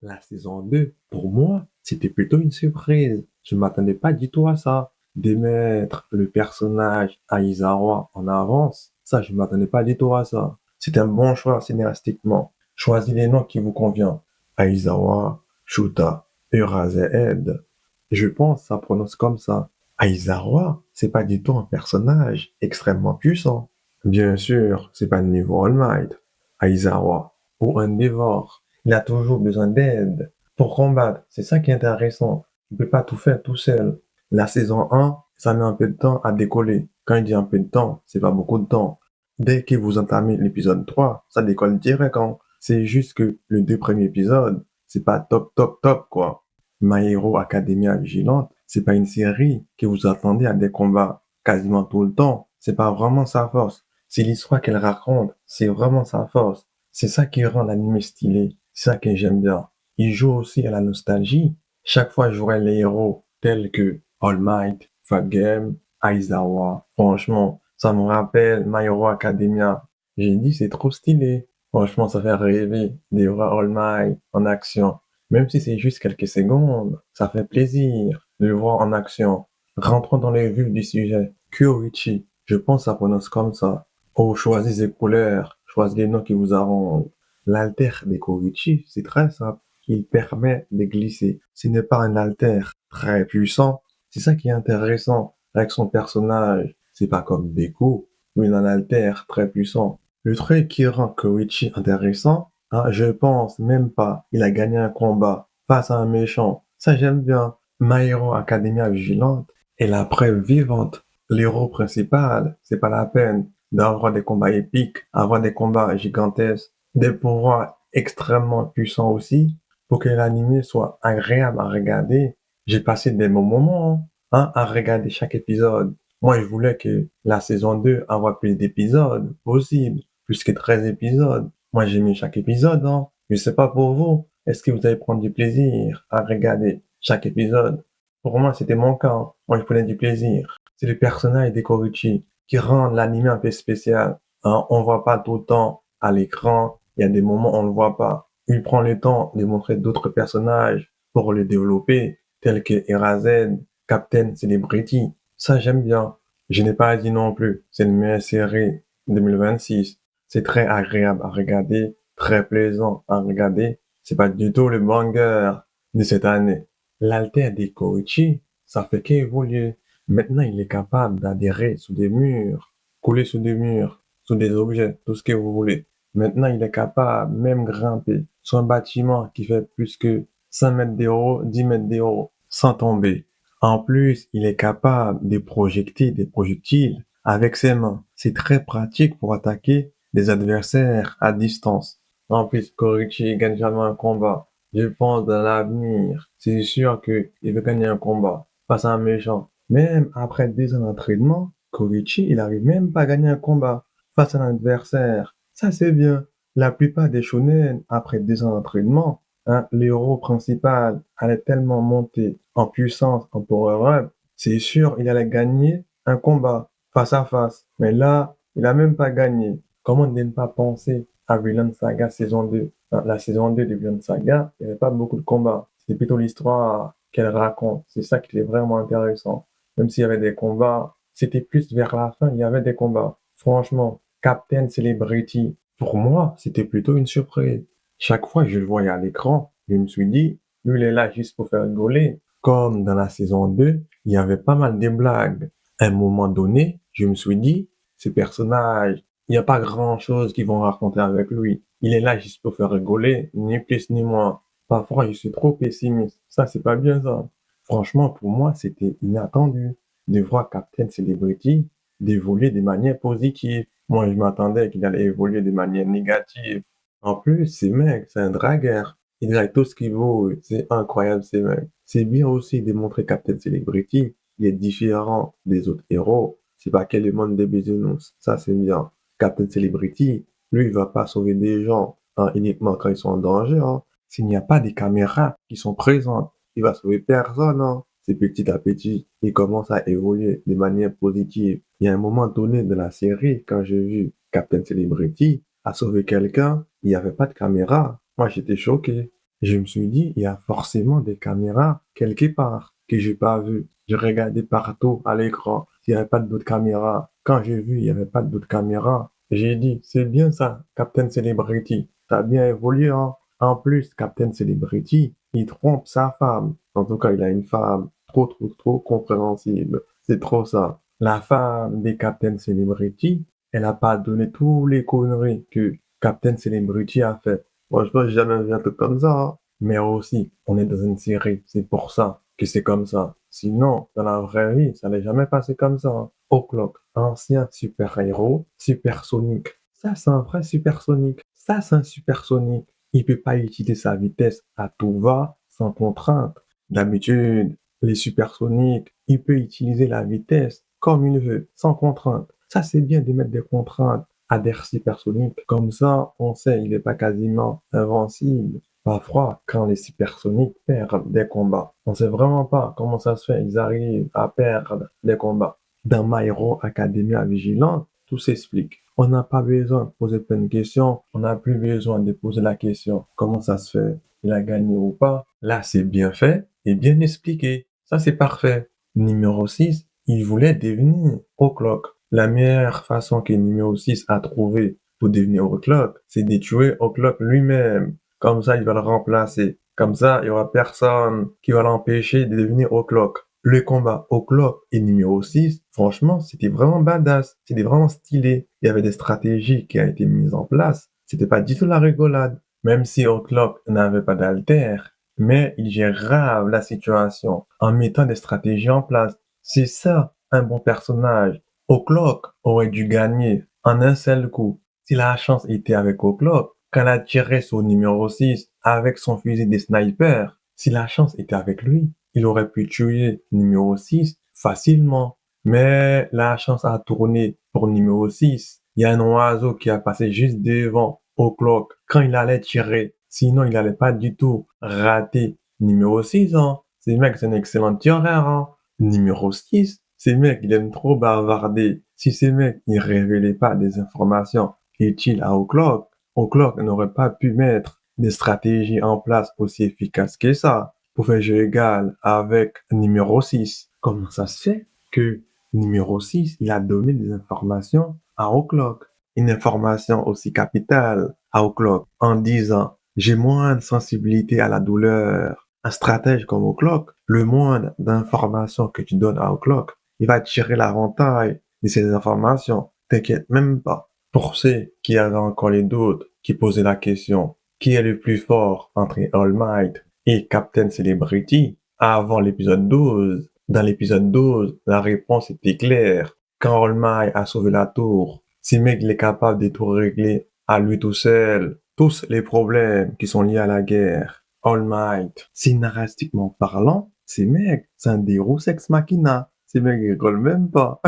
La saison 2, pour moi, c'était plutôt une surprise. Je m'attendais pas du tout à ça. De mettre le personnage Aizawa en avance, ça, je m'attendais pas du tout à ça. C'est un bon choix scénaristiquement. Choisissez les noms qui vous conviennent. Aizawa, Shuta, Uraze. Je pense que ça prononce comme ça. Aizawa, c'est pas du tout un personnage extrêmement puissant. Bien sûr, c'est pas le niveau All Might. Aizawa, ou un dévore. Il a toujours besoin d'aide pour combattre. C'est ça qui est intéressant. Il ne peut pas tout faire tout seul. La saison 1, ça met un peu de temps à décoller. Quand il dit un peu de temps, c'est pas beaucoup de temps. Dès que vous entamez l'épisode 3, ça décolle direct, hein. C'est juste que le deux premiers épisodes, c'est pas top, top, top, quoi. My Hero Academia Vigilante, c'est pas une série que vous attendez à des combats quasiment tout le temps. C'est pas vraiment sa force. C'est l'histoire qu'elle raconte. C'est vraiment sa force. C'est ça qui rend l'anime stylé. C'est ça que j'aime bien. Il joue aussi à la nostalgie. Chaque fois, je vois les héros tels que All Might, Fat Game, Aizawa. Franchement, ça me rappelle My Hero Academia. J'ai dit, c'est trop stylé. Franchement, ça fait rêver de voir All Might en action. Même si c'est juste quelques secondes, ça fait plaisir de le voir en action. Rentrons dans les vues du sujet. Kyoichi, je pense que ça prononce comme ça. Oh, choisissez les couleurs, choisissez les noms qui vous arrangent. L'alter des Koichi, c'est très simple. Il permet de glisser. Ce n'est pas un alter très puissant. C'est ça qui est intéressant avec son personnage. C'est pas comme Deku, où il a un alter très puissant. Le truc qui rend Koichi intéressant, hein, je pense même pas, il a gagné un combat face à un méchant. Ça j'aime bien. My Hero Academia Vigilante est la preuve vivante. L'héros principal, c'est pas la peine d'avoir des combats épiques, avoir des combats gigantesques, des pouvoirs extrêmement puissants aussi, pour que l'anime soit agréable à regarder. J'ai passé des bons moments, hein, à regarder chaque épisode. Moi, je voulais que la saison 2 envoie plus d'épisodes possible, plus que 13 épisodes. Moi, j'ai mis chaque épisode, hein. Je sais pas pour vous. Est-ce que vous allez prendre du plaisir à regarder chaque épisode? Pour moi, c'était mon cas. Moi, je prenais du plaisir. C'est le personnage de Koichi qui rend l'anime un peu spécial. Hein, on voit pas tout le temps à l'écran. Il y a des moments où on le voit pas. Il prend le temps de montrer d'autres personnages pour le développer, tels que Erazen, Captain Celebrity. Ça, j'aime bien. Je n'ai pas dit non plus. C'est une meilleure série 2026. C'est très agréable à regarder, très plaisant à regarder. C'est pas du tout le banger de cette année. L'alter des Koichi, ça fait qu'évoluer. Maintenant, il est capable d'adhérer sous des murs, couler sous des murs, sous des objets, tout ce que vous voulez. Maintenant, il est capable même grimper sur un bâtiment qui fait plus que 5 mètres de haut, 10 mètres de haut, sans tomber. En plus, il est capable de projeter des projectiles avec ses mains. C'est très pratique pour attaquer des adversaires à distance. En plus, Korichi gagne jamais un combat. Je pense dans l'avenir, c'est sûr qu'il veut gagner un combat face à un méchant. Même après 10 ans d'entraînement, Korichi, il arrive même pas à gagner un combat face à un adversaire. Ça, c'est bien. La plupart des shonen, après 10 ans d'entraînement, hein, l'héros principal allait tellement monter en puissance, en power-up, c'est sûr, il allait gagner un combat face à face. Mais là, il a même pas gagné. Comment ne pas penser à Vinland Saga saison 2? Dans la saison 2 de Vinland Saga, il n'y avait pas beaucoup de combats. C'était plutôt l'histoire qu'elle raconte. C'est ça qui est vraiment intéressant. Même s'il y avait des combats, c'était plus vers la fin, il y avait des combats. Franchement, Captain Celebrity, pour moi, c'était plutôt une surprise. Chaque fois que je le voyais à l'écran, je me suis dit, lui, il est là juste pour faire rigoler. Comme dans la saison 2, il y avait pas mal de blagues. À un moment donné, je me suis dit, ce personnage, il n'y a pas grand-chose qu'ils vont raconter avec lui. Il est là juste pour faire rigoler, ni plus ni moins. Parfois, je suis trop pessimiste. Ça, c'est pas bien ça. Franchement, pour moi, c'était inattendu de voir Captain Celebrity d'évoluer de manière positive. Moi, je m'attendais qu'il allait évoluer de manière négative. En plus, ce mec, c'est un dragueur. Il drague tout ce qu'il vaut. C'est incroyable, ces mecs. C'est bien aussi de montrer Captain Celebrity. Il est différent des autres héros. C'est pas que le monde des bisounours. Ça, c'est bien. Captain Celebrity, lui, il va pas sauver des gens, hein, uniquement quand ils sont en danger, hein. S'il n'y a pas des caméras qui sont présentes, il va sauver personne, hein. C'est petit à petit, il commence à évoluer de manière positive. Il y a un moment donné de la série, quand j'ai vu Captain Celebrity a sauvé quelqu'un, il n'y avait pas de caméra. Moi, j'étais choqué. Je me suis dit, il y a forcément des caméras quelque part que j'ai pas vues. J'ai regardé partout à l'écran s'il n'y avait pas d'autres caméras. Quand j'ai vu, il n'y avait pas d'autres caméras. J'ai dit, c'est bien ça, Captain Celebrity. T'as bien évolué, hein. En plus, Captain Celebrity, il trompe sa femme. En tout cas, il a une femme trop, trop, trop compréhensible. C'est trop ça. La femme des Captain Celebrity, elle a pas donné tous les conneries que Captain Celebrity a fait. Franchement, j'ai jamais vu un truc comme ça, hein. Mais aussi, on est dans une série. C'est pour ça que c'est comme ça. Sinon, dans la vraie vie, ça n'est jamais passé comme ça, hein. O'Clock, ancien super-héros, supersonique. Ça, c'est un vrai supersonique. Ça, c'est un supersonique. Il peut pas utiliser sa vitesse à tout va, sans contrainte. D'habitude, les supersoniques, il peut utiliser la vitesse comme il veut, sans contrainte. Ça, c'est bien de mettre des contraintes à des supersoniques. Comme ça, on sait, il n'est pas quasiment invincible. Parfois, quand les supersoniques perdent des combats, on sait vraiment pas comment ça se fait, ils arrivent à perdre des combats. Dans My Hero Academia Vigilante, tout s'explique. On n'a pas besoin de poser plein de questions, on n'a plus besoin de poser la question comment ça se fait, il a gagné ou pas. Là, c'est bien fait et bien expliqué. Ça, c'est parfait. Numéro 6, il voulait devenir O'Clock. La meilleure façon que numéro 6 a trouvé pour devenir O'Clock, c'est de tuer O'Clock lui-même. Comme ça, il va le remplacer. Comme ça, il y aura personne qui va l'empêcher de devenir O'Clock. Le combat O'Clock et numéro 6, franchement, c'était vraiment badass. C'était vraiment stylé. Il y avait des stratégies qui ont été mises en place. C'était pas du tout la rigolade. Même si O'Clock n'avait pas d'alter, mais il gère grave la situation en mettant des stratégies en place. C'est ça, un bon personnage. O'Clock aurait dû gagner en un seul coup. Si la chance était avec O'Clock, quand il a tiré sur numéro 6 avec son fusil des snipers, si la chance était avec lui, il aurait pu tuer numéro 6 facilement. Mais la chance a tourné pour numéro 6. Il y a un oiseau qui a passé juste devant O'Clock quand il allait tirer. Sinon, il n'allait pas du tout rater numéro 6, hein. Ce mec, c'est un excellent tireur, hein. Numéro 6, ces mecs, il aime trop bavarder. Si ces mecs, ils révélaient pas des informations utiles à O'Clock, O'Clock n'aurait pas pu mettre des stratégies en place aussi efficaces que ça pour faire jeu égal avec numéro 6. Comment ça se fait que numéro 6, il a donné des informations à O'Clock? Une information aussi capitale à O'Clock en disant j'ai moins de sensibilité à la douleur. Un stratège comme O'Clock, le moins d'informations que tu donnes à O'Clock, il va tirer l'avantage de ces informations. T'inquiète même pas. Pour ceux qui avaient encore les doutes, qui posaient la question, qui est le plus fort entre All Might et Captain Celebrity, avant l'épisode 12, dans l'épisode 12, la réponse était claire. Quand All Might a sauvé la tour, ce mec il est capable de tout régler à lui tout seul. Tous les problèmes qui sont liés à la guerre. All Might. Scénaristiquement parlant, ces mecs, c'est un Deus Ex Machina. Ces mecs, ils rigolent même pas.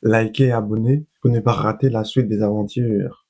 Likez et abonnez pour ne pas rater la suite des aventures.